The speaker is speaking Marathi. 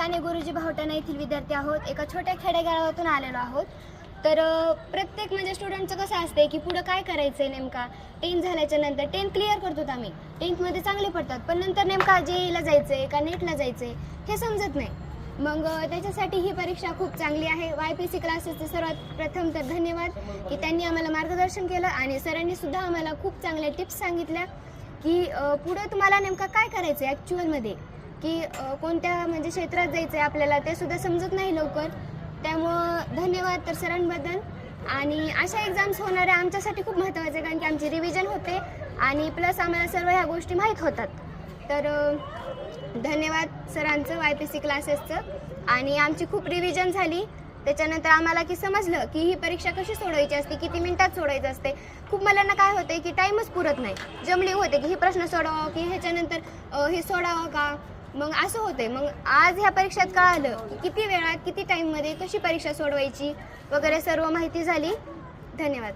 साने गुरुजी भावटाणा येथील विद्यार्थी आहोत. एका छोट्या खेडेगावातून आलेलो आहोत. तर प्रत्येक म्हणजे स्टुडंटचं कसं असते की पुढं काय करायचं आहे नेमका. 10th झाल्याच्या नंतर 10th क्लिअर करतो आम्ही, 10thमध्ये चांगले पडतात, पण नंतर नेमका JEEला जायचं आहे का नेटला जायचं आहे हे समजत नाही. मग त्याच्यासाठी ही परीक्षा खूप चांगली आहे. YPC क्लासेसचे सर्वात प्रथम तर धन्यवाद की त्यांनी आम्हाला मार्गदर्शन केलं आणि सरांनी सुद्धा आम्हाला खूप चांगल्या टिप्स सांगितल्या की पुढं तुम्हाला नेमका काय करायचं आहे ॲक्च्युअलमध्ये, की कोणत्या म्हणजे क्षेत्रात जायचं आहे आपल्याला ते सुद्धा समजत नाही लवकर. त्यामुळं धन्यवाद तर सरांबद्दल. आणि अशा एक्झाम्स होणाऱ्या आमच्यासाठी खूप महत्त्वाचे, कारण की आमची रिव्हिजन होते आणि प्लस आम्हाला सर्व ह्या गोष्टी माहीत होतात. तर धन्यवाद सरांचं, YPC क्लासेसचं. आणि आमची खूप रिव्हिजन झाली. त्याच्यानंतर आम्हाला की समजलं की ही परीक्षा कशी सोडवायची असते, किती मिनिटात सोडवायचं असते. खूप मुलांना काय होते की टाईमच पुरत नाही, जमलिंग होते की ही प्रश्न सोडवावं की ह्याच्यानंतर हे सोडावं का, मग असं होते. मग आज ह्या परीक्षेत कळालं की किती वेळात किती टाईममध्ये कशी परीक्षा सोडवायची वगैरे सर्व माहिती झाली. धन्यवाद.